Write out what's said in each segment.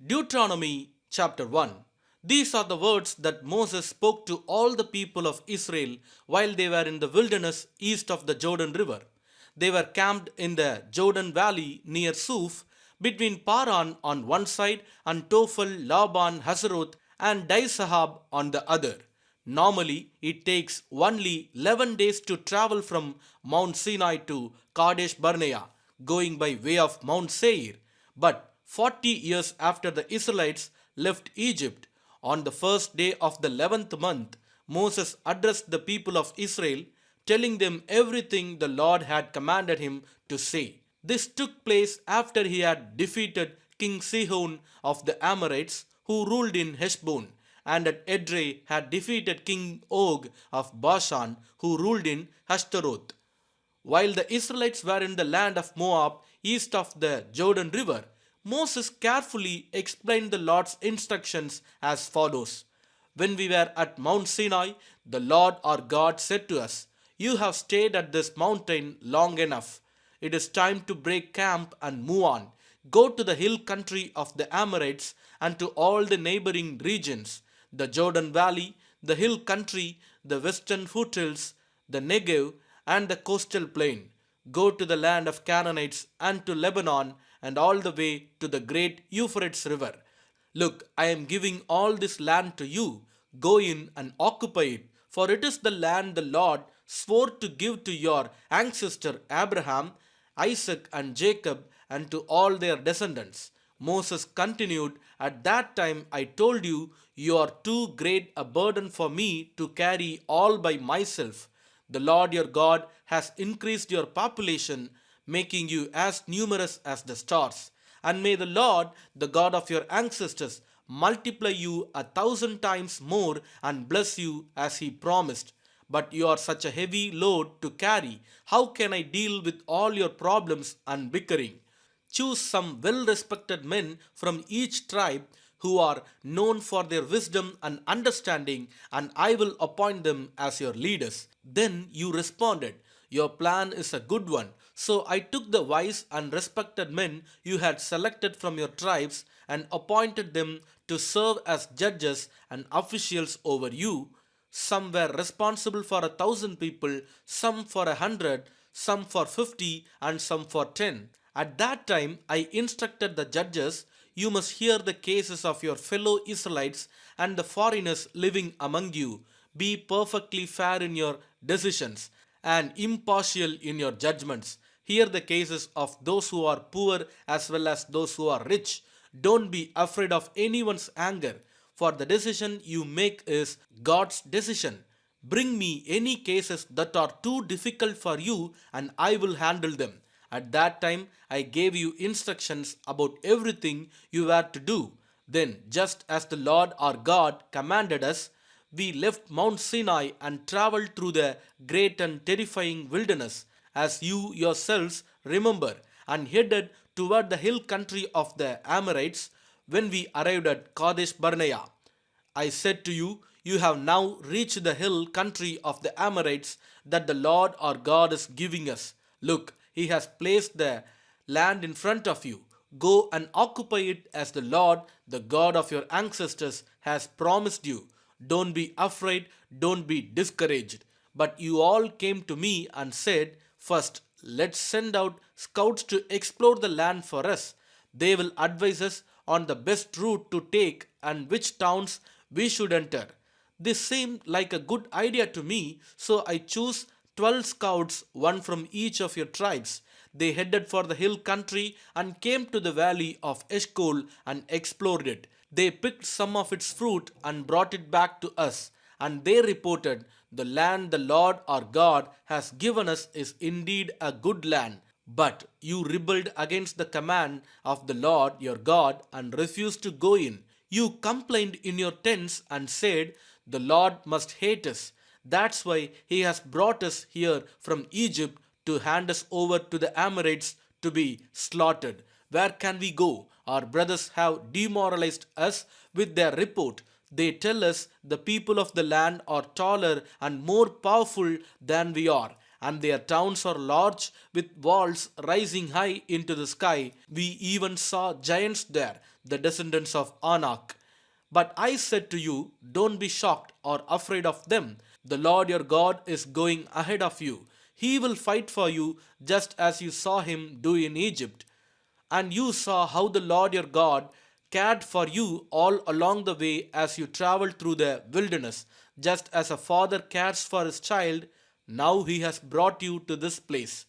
Deuteronomy chapter 1. These are the words that Moses spoke to all the people of Israel while they were in the wilderness east of the Jordan River. They were camped in the Jordan Valley near Suf, between Paran on one side and Tophel, Laban, Hazeroth, and Dizahab on the other. Normally, it takes only 11 days to travel from Mount Sinai to Kadesh Barnea, going by way of Mount Seir. But 40 years after the Israelites left Egypt, on the first day of the 11th month, Moses addressed the people of Israel, telling them everything the Lord had commanded him to say. This took place after he had defeated King Sihon of the Amorites, who ruled in Heshbon, and at Edrei had defeated King Og of Bashan, who ruled in Ashtaroth. While the Israelites were in the land of Moab, east of the Jordan River, Moses carefully explained the Lord's instructions as follows. When we were at Mount Sinai, the Lord our God said to us, "You have stayed at this mountain long enough. It is time to break camp and move on. Go to the hill country of the Amorites and to all the neighboring regions, the Jordan Valley, the hill country, the western foothills, the Negev, and the coastal plain. Go to the land of Canaanites and to Lebanon and all the way to the great Euphrates River. Look, I am giving all this land to you. Go in and occupy it, for it is the land the Lord swore to give to your ancestor Abraham, Isaac, and Jacob, and to all their descendants." Moses continued, "At that time I told you, you are too great a burden for me to carry all by myself. The Lord your God has increased your population, making you as numerous as the stars. And may the Lord, the God of your ancestors, multiply you 1,000 times more and bless you as he promised. But you are such a heavy load to carry. How can I deal with all your problems and bickering? Choose some well respected men from each tribe who are known for their wisdom and understanding, and I will appoint them as your leaders." Then you responded, "Your plan is a good one." So I took the wise and respected men you had selected from your tribes and appointed them to serve as judges and officials over you. Some were responsible for 1,000 people, some for 100, some for 50, and some for 10. At that time I instructed the judges, "You must hear the cases of your fellow Israelites and the foreigners living among you. Be perfectly fair in your decisions and impartial in your judgments. Hear the cases of those who are poor as well as those who are rich. Don't be afraid of anyone's anger, for the decision you make is God's decision. Bring me any cases that are too difficult for you, and I will handle them." At that time I gave you instructions about everything you were to do. Then, just as the Lord our God commanded us, we left Mount Sinai and traveled through the great and terrifying wilderness, as you yourselves remember, and headed toward the hill country of the Amorites. When we arrived at Kadesh Barnea, I said to you, "You have now reached the hill country of the Amorites that the Lord our God is giving us. Look, he has placed the land in front of you. Go and occupy it as the Lord, the God of your ancestors, has promised you. Don't be afraid, don't be discouraged." But you all came to me and said, "First, let's send out scouts to explore the land for us. They will advise us on the best route to take and which towns we should enter." This seemed like a good idea to me, so I chose 12 scouts, one from each of your tribes. They headed for the hill country and came to the valley of Eshcol and explored it. They picked some of its fruit and brought it back to us, and they reported, "The land the Lord our God has given us is indeed a good land. But you rebelled against the command of the Lord your God and refused to go in. You complained in your tents and said, 'The Lord must hate us. That's why he has brought us here from Egypt to hand us over to the Amorites to be slaughtered. Where can we go? Our brothers have demoralized us with their report. They tell us the people of the land are taller and more powerful than we are, and their towns are large with walls rising high into the sky. We even saw giants there, the descendants of Anak. But I said to you, don't be shocked or afraid of them. The Lord your God is going ahead of you. He will fight for you just as you saw him do in Egypt. And you saw how the Lord your God cared for you all along the way as you traveled through the wilderness, just as a father cares for his child. Now he has brought you to this place.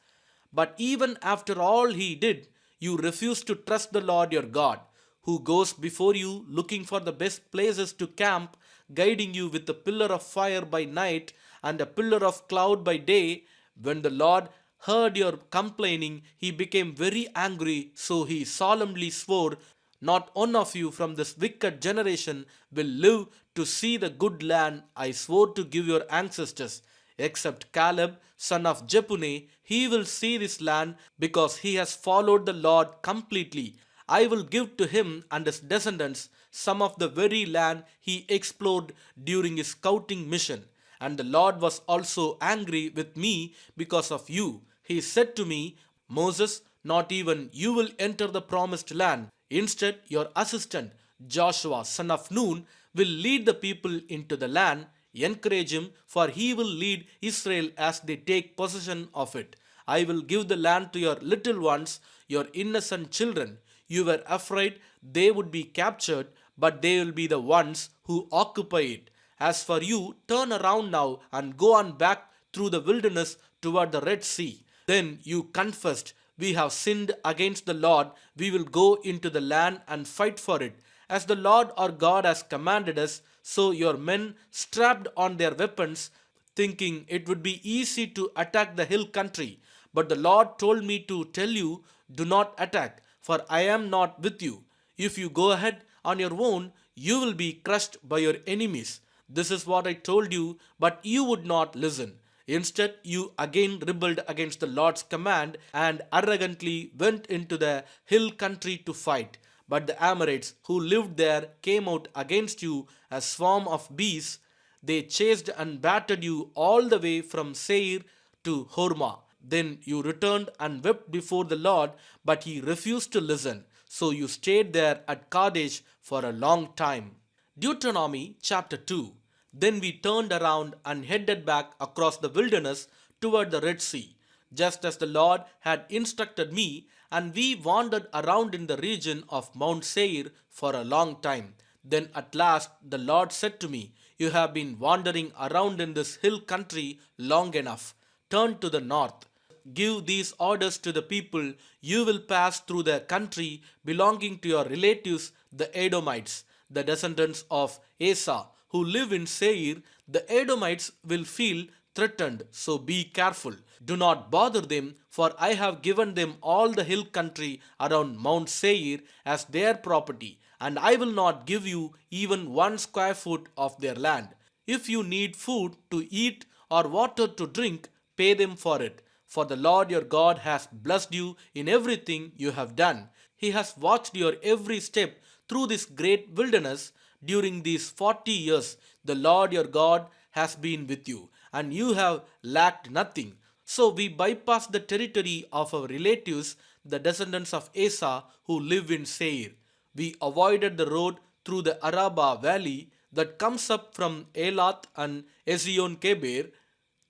But even after all he did, you refused to trust the Lord your God, who goes before you looking for the best places to camp, guiding you with a pillar of fire by night and a pillar of cloud by day. When the Lord heard your complaining, he became very angry, so he solemnly swore, not one of you from this wicked generation will live to see the good land I swore to give your ancestors. Except Caleb, son of Jephunneh, he will see this land because he has followed the Lord completely. I will give to him and his descendants some of the very land he explored during his scouting mission. And the Lord was also angry with me because of you. He said to me, Moses, not even you will enter the promised land. Instead, your assistant, Joshua, son of Nun, will lead the people into the land. Encourage him, for he will lead Israel as they take possession of it. I will give the land to your little ones, your innocent children. You were afraid they would be captured, but they will be the ones who occupy it. As for you, turn around now and go on back through the wilderness toward the Red Sea. Then you confessed, we have sinned against the Lord. We will go into the land and fight for it. As the Lord our God has commanded us, so your men strapped on their weapons, thinking it would be easy to attack the hill country. But the Lord told me to tell you, do not attack, for I am not with you. If you go ahead on your own, you will be crushed by your enemies. This is what I told you, but you would not listen. Instead, you again rebelled against the Lord's command and arrogantly went into the hill country to fight. But the Amorites who lived there came out against you, a swarm of bees. They chased and battered you all the way from Seir to Hormah. Then you returned and wept before the Lord, but he refused to listen. So you stayed there at Kadesh for a long time. Deuteronomy chapter 2. Then we turned around and headed back across the wilderness toward the Red Sea, just as the Lord had instructed me, and we wandered around in the region of Mount Seir for a long time. Then at last the Lord said to me, you have been wandering around in this hill country long enough. Turn to the north. Give these orders to the people. You will pass through the country belonging to your relatives, the Edomites, the descendants of Asa, who live in Seir. The Edomites will feel threatened, so be careful. Do not bother them, for I have given them all the hill country around Mount Seir as their property, and I will not give you even 1 square foot of their land. If you need food to eat or water to drink, pay them for it. For the Lord your God has blessed you in everything you have done. He has watched your every step through this great wilderness. During these 40 years, the Lord your God has been with you, and you have lacked nothing. So we bypassed the territory of our relatives, the descendants of Asa, who live in Seir. We avoided the road through the Arabah valley that comes up from Elath and Ezion Keber.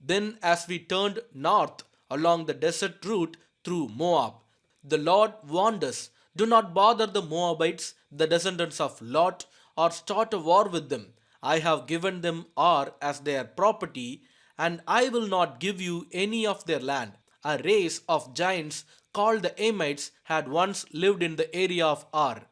Then, as we turned north along the desert route through Moab, the Lord warned us, do not bother the Moabites, the descendants of Lot, or start a war with them. I have given them Ar as their property, and I will not give you any of their land. A race of giants called the Amites had once lived in the area of Ar.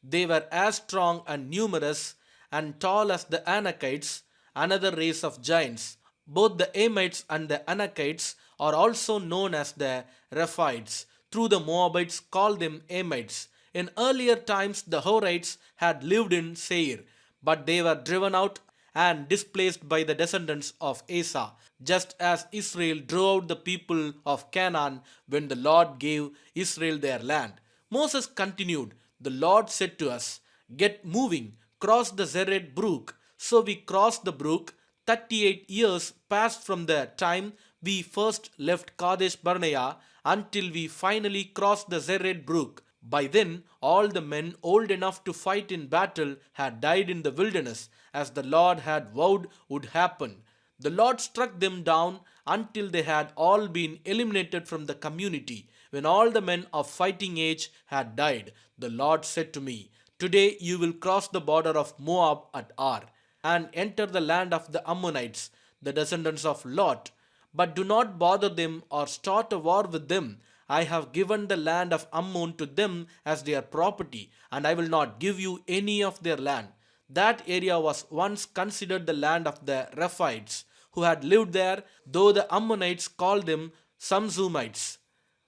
They were as strong and numerous and tall as the Anakites, another race of giants. Both the Amites and the Anakites are also known as the Rephaites. Through the Moabites called them Amites. In earlier times, the Horites had lived in Seir, but they were driven out and displaced by the descendants of Asa, just as Israel drove out the people of Canaan when the Lord gave Israel their land. Moses continued, the Lord said to us, get moving, cross the Zered brook. So we crossed the brook. 38 years passed from the time We first left Kadesh Barnea until we finally crossed the Zered brook. By then, all the men old enough to fight in battle had died in the wilderness, as the Lord had vowed would happen. The Lord struck them down until they had all been eliminated from the community. When all the men of fighting age had died, the Lord said to me, "Today you will cross the border of Moab at Ar and enter the land of the Ammonites, the descendants of Lot. But do not bother them or start a war with them. I have given the land of Ammon to them as their property, and I will not give you any of their land." That area was once considered the land of the Rephites, who had lived there, though the Ammonites called them Samzumites.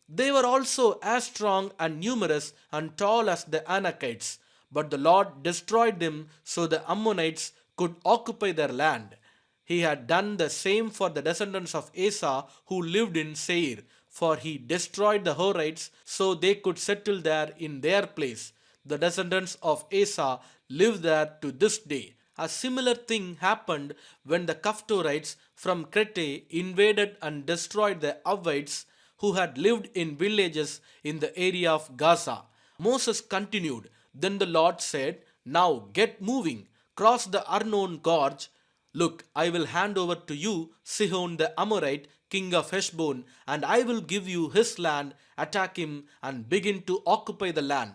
They were also as strong and numerous and tall as the Anakites, but the Lord destroyed them so the Ammonites could occupy their land. He had done the same for the descendants of Asa who lived in Seir, for he destroyed the Horites so they could settle there in their place. The descendants of Asa live there to this day. A similar thing happened when the Kaphtorites from Crete invaded and destroyed the Avites who had lived in villages in the area of Gaza. Moses continued, "Then the Lord said, 'Now get moving, cross the Arnon gorge. Look, I will hand over to you Sihon the Amorite, king of Heshbon, and I will give you his land. Attack him and begin to occupy the land.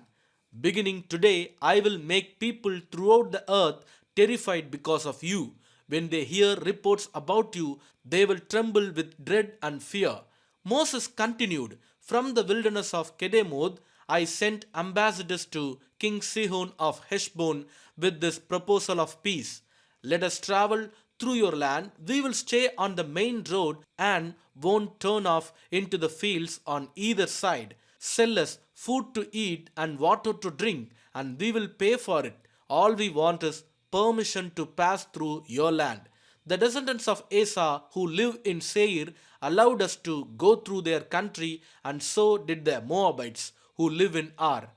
Beginning today, I will make people throughout the earth terrified because of you. When they hear reports about you, they will tremble with dread and fear.'" Moses continued, "From the wilderness of Kedemoth, I sent ambassadors to King Sihon of Heshbon with this proposal of peace. 'Let us travel through your land. We will stay on the main road and won't turn off into the fields on either side. Sell us food to eat and water to drink, and we will pay for it. All we want is permission to pass through your land.' The descendants of Asa who live in Seir allowed us to go through their country, and so did the Moabites who live in Ar.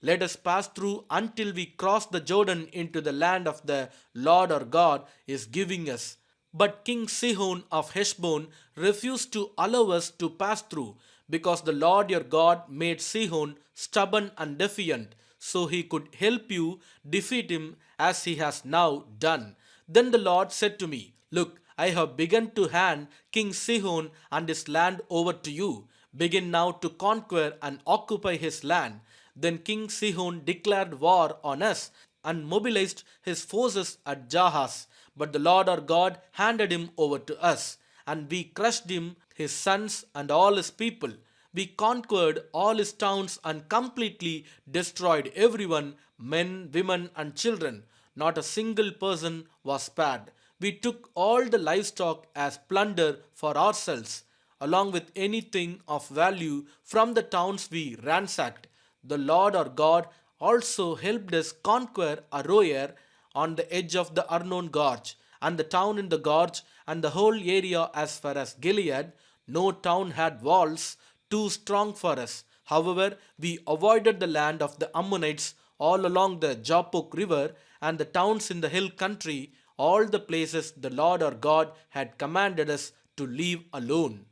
'Let us pass through until we cross the Jordan into the land of the Lord our God is giving us.' But King Sihon of Heshbon refused to allow us to pass through, because the Lord your God made Sihon stubborn and defiant, so he could help you defeat him as he has now done. Then the Lord said to me, 'Look, I have begun to hand King Sihon and his land over to you. Begin now to conquer and occupy his land.' Then King Sihon declared war on us and mobilized his forces at Jahaz. But the Lord our God handed him over to us, and we crushed him, his sons, and all his people. We conquered all his towns and completely destroyed everyone, men, women, and children. Not a single person was spared. We took all the livestock as plunder for ourselves, along with anything of value from the towns we ransacked. The Lord our God also helped us conquer Aroer on the edge of the Arnon Gorge, and the town in the gorge, and the whole area as far as Gilead. No town had walls too strong for us. However, we avoided the land of the Ammonites all along the Jabbok river and the towns in the hill country, all the places the Lord our God had commanded us to leave alone.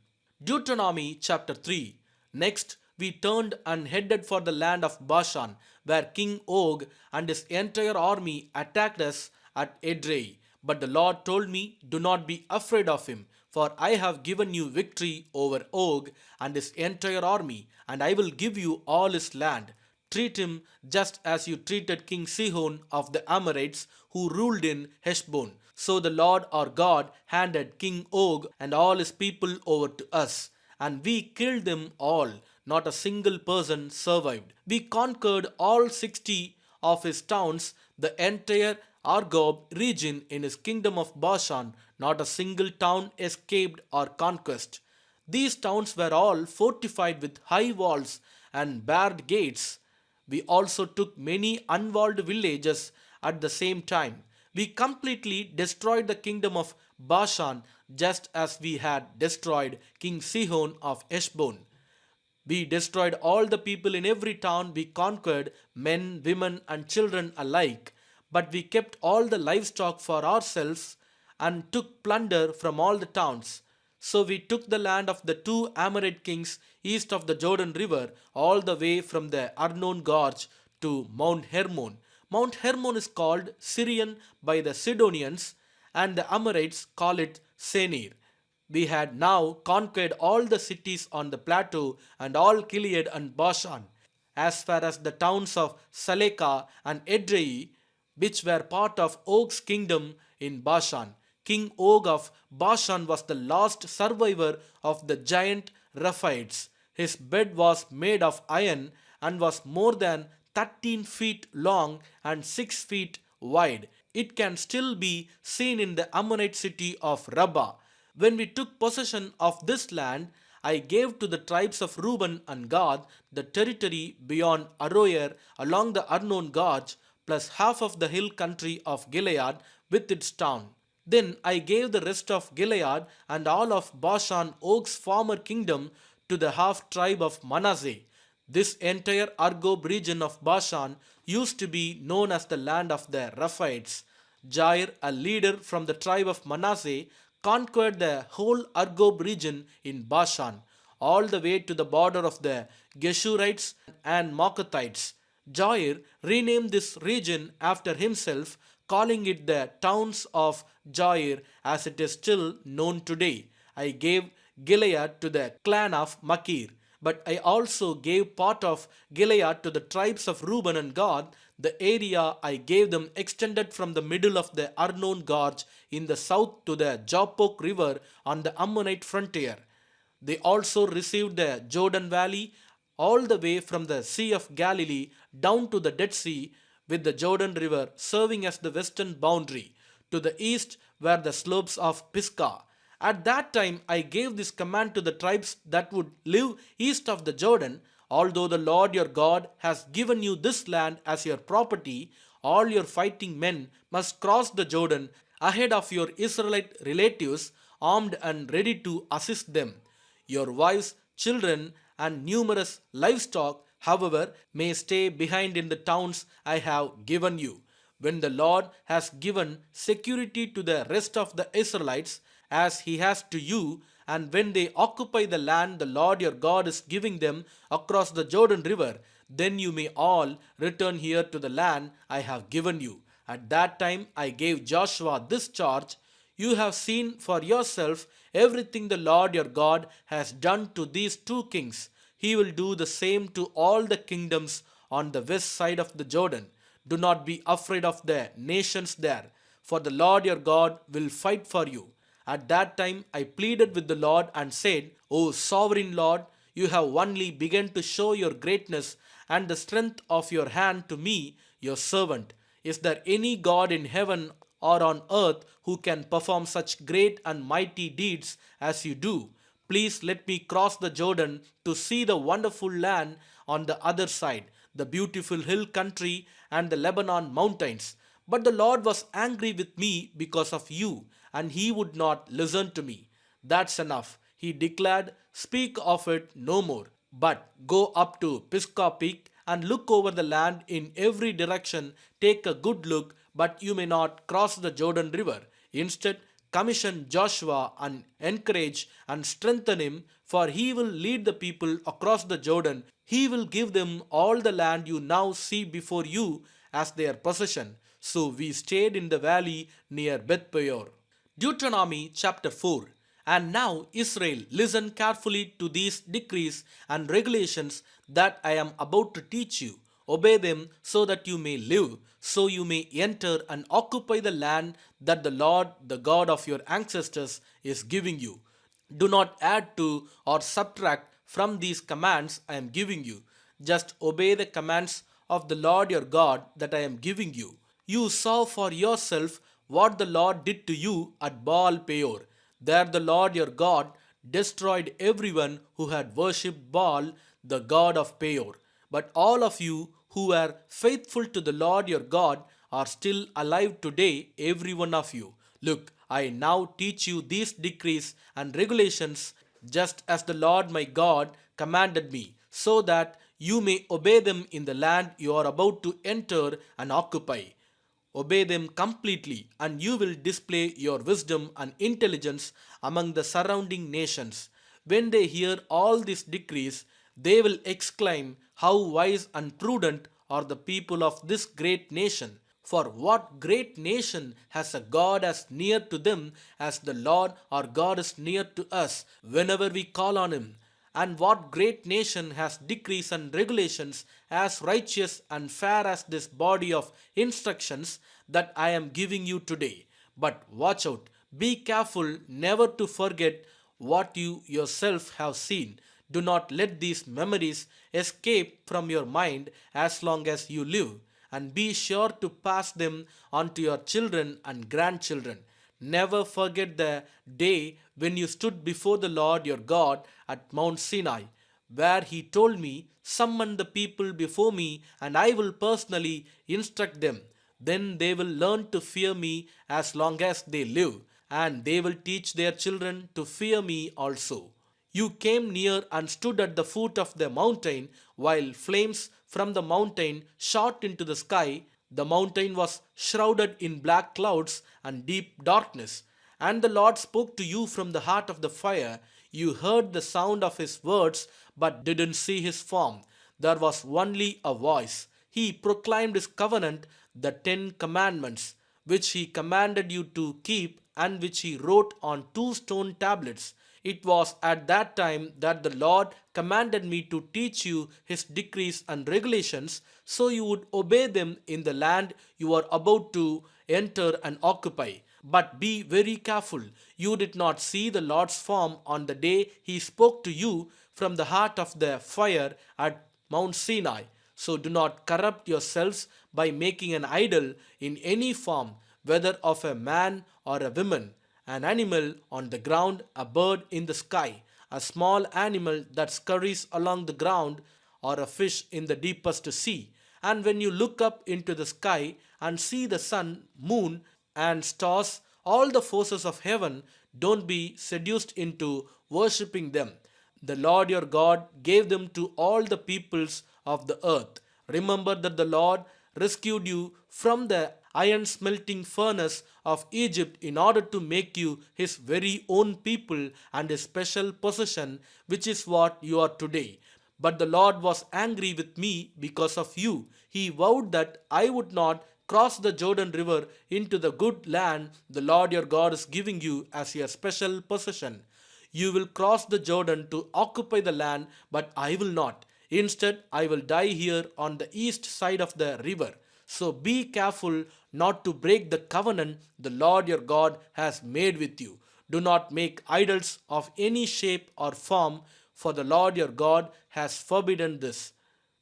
Deuteronomy chapter 3. Next, we turned and headed for the land of Bashan, where King Og and his entire army attacked us at Edrei. But the Lord told me, "Do not be afraid of him, for I have given you victory over Og and his entire army, and I will give you all his land. Treat him just as you treated King Sihon of the Amorites, who ruled in Heshbon." So the Lord our God handed King Og and all his people over to us, and we killed them all. Not a single person survived. We conquered all 60 of his towns, the entire Argob region in his kingdom of Bashan. Not a single town escaped our conquest. These towns were all fortified with high walls and barred gates. We also took many unwalled villages at the same time. We completely destroyed the kingdom of Bashan, just as we had destroyed King Sihon of Heshbon. We destroyed all the people in every town we conquered, men, women, and children alike. But we kept all the livestock for ourselves and took plunder from all the towns. So we took the land of the two Amorite kings east of the Jordan River, all the way from the Arnon Gorge to Mount Hermon. Mount Hermon is called Syrian by the Sidonians, and the Amorites call it Senir. We had now conquered all the cities on the plateau and all Gilead and Bashan, as far as the towns of Salekah and Edrei, which were part of Og's kingdom in Bashan. King Og of Bashan was the last survivor of the giant Rephaites. His bed was made of iron and was more than 13 feet long and 6 feet wide. It can still be seen in the Ammonite city of Rabbah. When we took possession of this land, I gave to the tribes of Reuben and Gad the territory beyond Aroer along the Arnon Gorge, plus half of the hill country of Gilead with its town. Then I gave the rest of Gilead and all of Bashan, Og's former kingdom, to the half tribe of Manasseh. This entire Argob region of Bashan used to be known as the land of the Rephaites. Jair, a leader from the tribe of Manasseh, conquered the whole Argob region in Bashan, all the way to the border of the Geshurites and Maacathites. Jair renamed this region after himself, calling it the towns of Jair, as it is still known today. I gave Gilead to the clan of Machir, but I also gave part of Gilead to the tribes of Reuben and Gad. The area I gave them extended from the middle of the Arnon Gorge in the south to the Jabbok River on the Ammonite frontier. They also received the Jordan Valley all the way from the Sea of Galilee down to the Dead Sea, with the Jordan River serving as the western boundary. To the east were the slopes of Pisgah. At that time I gave this command to the tribes that would live east of the Jordan: although the Lord your God has given you this land as your property, all your fighting men must cross the Jordan ahead of your Israelite relatives, armed and ready to assist them. Your wives, children, and numerous livestock, however, may stay behind in the towns I have given you. When the Lord has given security to the rest of the Israelites, as he has to you, and when they occupy the land the Lord your God is giving them across the Jordan River, then you may all return here to the land I have given you. At that time I gave Joshua this charge: You have seen for yourself everything the Lord your God has done to these two kings. He will do the same to all the kingdoms on the west side of the Jordan. Do not be afraid of the nations there, for the Lord your God will fight for you. At that time I pleaded with the Lord and said, O sovereign Lord, you have only begun to show your greatness and the strength of your hand to me, your servant. Is there any God in heaven or on earth who can perform such great and mighty deeds as you do? Please let me cross the Jordan to see the wonderful land on the other side, the beautiful hill country and the Lebanon mountains. But the Lord was angry with me because of you, and he would not listen to me. That's enough, he declared. Speak of it no more, but go up to Pisgah Peak and look over the land in every direction. Take a good look, but you may not cross the Jordan River. Instead, commission Joshua and encourage and strengthen him, for he will lead the people across the Jordan. He will give them all the land you now see before you as their possession. So we stayed in the valley near Beth Peor. Deuteronomy chapter 4. And now, Israel, listen carefully to these decrees and regulations that I am about to teach you. Obey them so that you may live, so you may enter and occupy the land that the Lord, the God of your ancestors, is giving you. Do not add to or subtract from these commands I am giving you. Just obey the commands of the Lord your God that I am giving you. You saw for yourself what the Lord did to you at Baal Peor. There the Lord your God destroyed everyone who had worshipped Baal, the god of Peor. But all of you who were faithful to the Lord your God are still alive today, every one of you. Look, I now teach you these decrees and regulations just as the Lord my God commanded me, so that you may obey them in the land you are about to enter and occupy. Obey them completely, and you will display your wisdom and intelligence among the surrounding nations. When they hear all these decrees, they will exclaim, "How wise and prudent are the people of this great nation!" For what great nation has a God as near to them as the Lord our God is near to us whenever we call on Him? And what great nation has decrees and regulations as righteous and fair as this body of instructions that I am giving you today? But watch out, be careful never to forget what you yourself have seen. Do not let these memories escape from your mind as long as you live, and be sure to pass them on to your children and grandchildren. Never forget the day when you stood before the Lord your God at Mount Sinai, where He told me, "Summon the people before me, and I will personally instruct them. Then they will learn to fear me as long as they live, and they will teach their children to fear me also." You came near and stood at the foot of the mountain, while flames from the mountain shot into the sky. The mountain was shrouded in black clouds and deep darkness. And the Lord spoke to you from the heart of the fire. You heard the sound of His words, but didn't see His form. There was only a voice. He proclaimed His covenant, the 10 Commandments, which He commanded you to keep and which He wrote on 2 stone tablets. It was at that time that the Lord commanded me to teach you His decrees and regulations, so you would obey them in the land you are about to enter and occupy. But be very careful. You did not see the Lord's form on the day He spoke to you from the heart of the fire at Mount Sinai. So do not corrupt yourselves by making an idol in any form, whether of a man or a woman, an animal on the ground, a bird in the sky, a small animal that scurries along the ground, or a fish in the deepest sea. And when you look up into the sky and see the sun, moon, and stars, all the forces of heaven, don't be seduced into worshipping them. The Lord your God gave them to all the peoples of the earth. Remember that the Lord rescued you from the iron smelting furnace of Egypt in order to make you His very own people and His special possession, which is what you are today. But the Lord was angry with me because of you. He vowed that I would not cross the Jordan River into the good land the Lord your God is giving you as your special possession. You will cross the Jordan to occupy the land, but I will not. Instead, I will die here on the east side of the river. So be careful not to break the covenant the Lord your God has made with you. Do not make idols of any shape or form, for the Lord your God has forbidden this.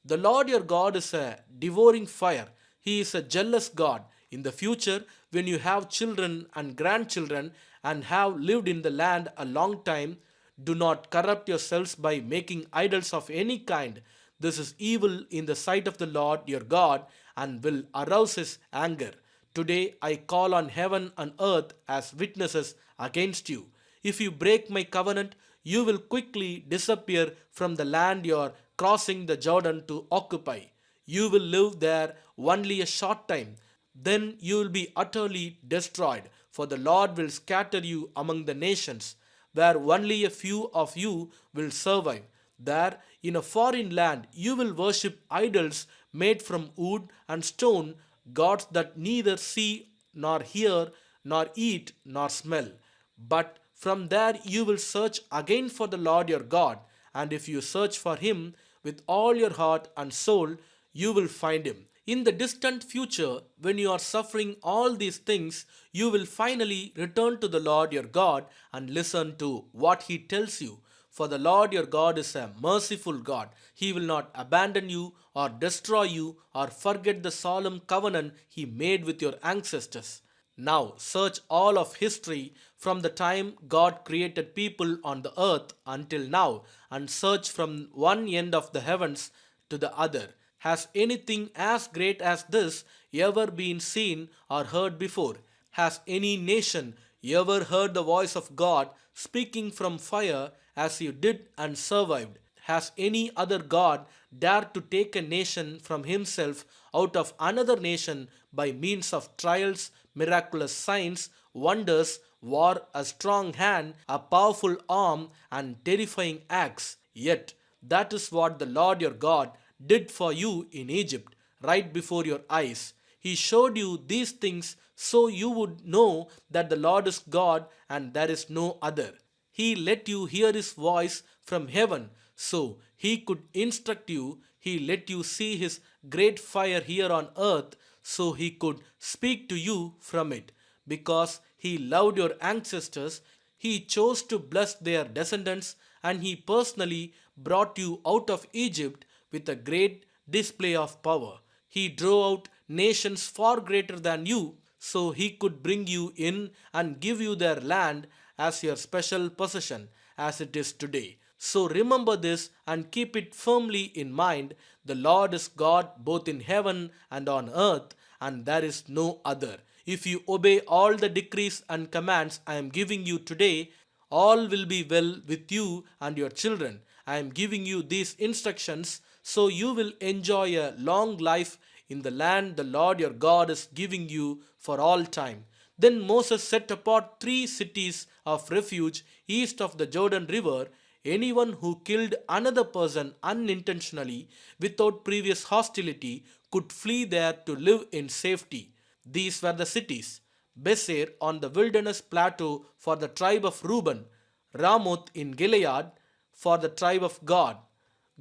The Lord your God is a devouring fire. He is a jealous God. In the future, when you have children and grandchildren and have lived in the land a long time, do not corrupt yourselves by making idols of any kind. This is evil in the sight of the Lord your God and will arouse His anger. Today I call on heaven and earth as witnesses against you. If you break my covenant, you will quickly disappear from the land you are crossing the Jordan to occupy. You will live there only a short time. Then you will be utterly destroyed, for the Lord will scatter you among the nations, where only a few of you will survive. There, in a foreign land, you will worship idols made from wood and stone, gods that neither see nor hear nor eat nor smell. But from there you will search again for the Lord your God, and if you search for Him with all your heart and soul, you will find Him. In the distant future, when you are suffering all these things, you will finally return to the Lord your God and listen to what He tells you. For the Lord your God is a merciful God. He will not abandon you or destroy you or forget the solemn covenant He made with your ancestors. Now search all of history from the time God created people on the earth until now, and search from one end of the heavens to the other. Has anything as great as this ever been seen or heard before? Has any nation ever heard the voice of God speaking from fire as you did and survived? Has any other God dared to take a nation from himself out of another nation by means of trials, miraculous signs, wonders, war, a strong hand, a powerful arm, and terrifying acts. Yet, that is what the Lord your God did for you in Egypt, right before your eyes. He showed you these things so you would know that the Lord is God and there is no other. He let you hear his voice from heaven so he could instruct you. He let you see his great fire here on earth so he could speak to you from it. Because he loved your ancestors, he chose to bless their descendants and he personally brought you out of Egypt with a great display of power. He drove out nations far greater than you so he could bring you in and give you their land as your special possession as it is today. So remember this and keep it firmly in mind. The Lord is God both in heaven and on earth, and there is no other. If you obey all the decrees and commands I am giving you today, all will be well with you and your children. I am giving you these instructions so you will enjoy a long life in the land the Lord your God is giving you for all time. Then Moses set apart 3 cities of refuge east of the Jordan River. Anyone who killed another person unintentionally without previous hostility could flee there to live in safety. These were the cities: Beser on the wilderness plateau for the tribe of Reuben, Ramoth in Gilead for the tribe of Gad,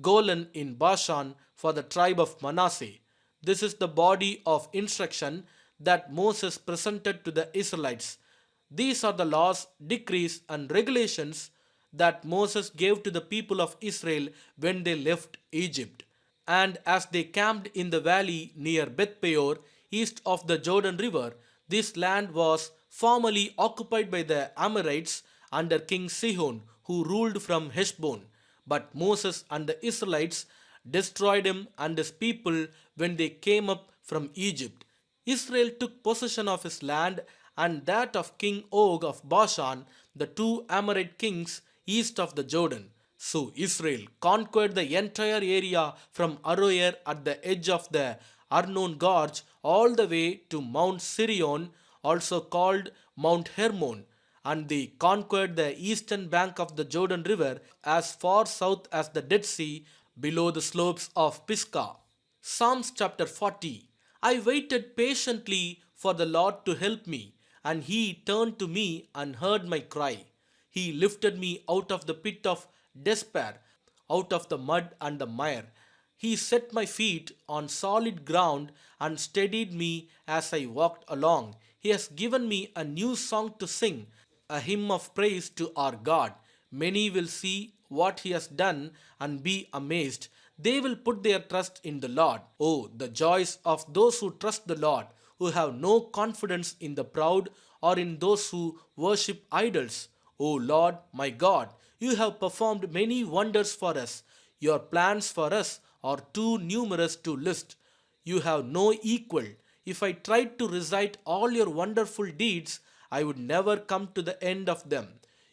Golan in Bashan for the tribe of Manasseh. This is the body of instruction that Moses presented to the Israelites. These are the laws, decrees, and regulations that Moses gave to the people of Israel when they left Egypt. And as they camped in the valley near Beth Peor, east of the Jordan River, this land was formerly occupied by the Amorites under King Sihon, who ruled from Heshbon. But Moses and the Israelites destroyed him and his people when they came up from Egypt. Israel took possession of his land and that of King Og of Bashan, the 2 Amorite kings east of the Jordan. So Israel conquered the entire area from Aroer at the edge of the Arnon Gorge all the way to Mount Sirion, also called Mount Hermon, and they conquered the eastern bank of the Jordan River as far south as the Dead Sea below the slopes of Pisgah. Psalms chapter 40. I waited patiently for the Lord to help me, and he turned to me and heard my cry. He lifted me out of the pit of despair, out of the mud and the mire. He set my feet on solid ground and steadied me as I walked along. He has given me a new song to sing, a hymn of praise to our God. Many will see what he has done and be amazed. They will put their trust in the Lord. Oh, the joys of those who trust the Lord, who have no confidence in the proud or in those who worship idols. O Lord, my God, you have performed many wonders for us. Your plans for us are too numerous to list. You have no equal. If I tried to recite all your wonderful deeds, I would never come to the end of them.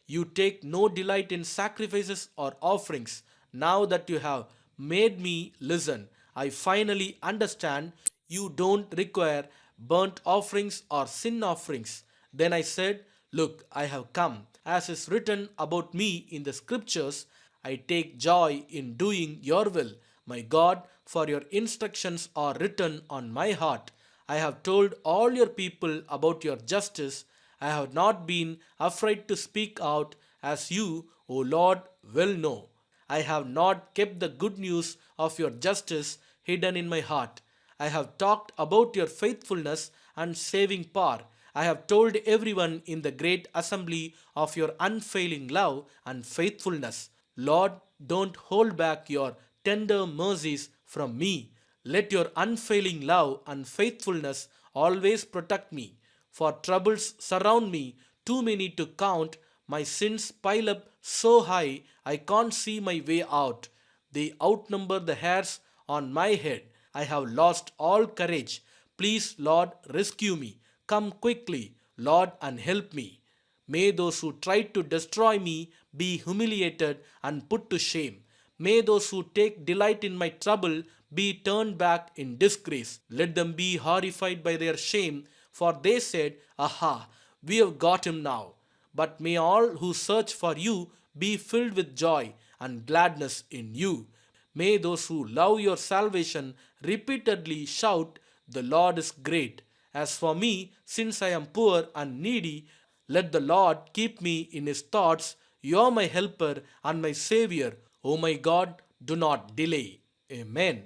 You take no delight in sacrifices or offerings. Now that you have made me listen, I finally understand you don't require burnt offerings or sin offerings. Then I said, look, I have come. As is written about me in the scriptures, I take joy in doing your will. My God, for your instructions are written on my heart. I have told all your people about your justice. I have not been afraid to speak out, as you, O Lord, well know. I have not kept the good news of your justice hidden in my heart. I have talked about your faithfulness and saving power. I have told everyone in the great assembly of your unfailing love and faithfulness. Lord, don't hold back your tender mercies from me. Let your unfailing love and faithfulness always protect me. For troubles surround me, too many to count. My sins pile up so high I can't see my way out. They outnumber the hairs on my head. I have lost all courage. Please, Lord, rescue me. Come quickly, Lord, and help me. May those who try to destroy me be humiliated and put to shame. May those who take delight in my trouble be turned back in disgrace. Let them be horrified by their shame, for they said, Aha, we have got him now. But may all who search for you be filled with joy and gladness in you. May those who love your salvation repeatedly shout, The Lord is great. As for me, since I am poor and needy, let the Lord keep me in his thoughts. You are my helper and my Savior. O my God, do not delay. Amen.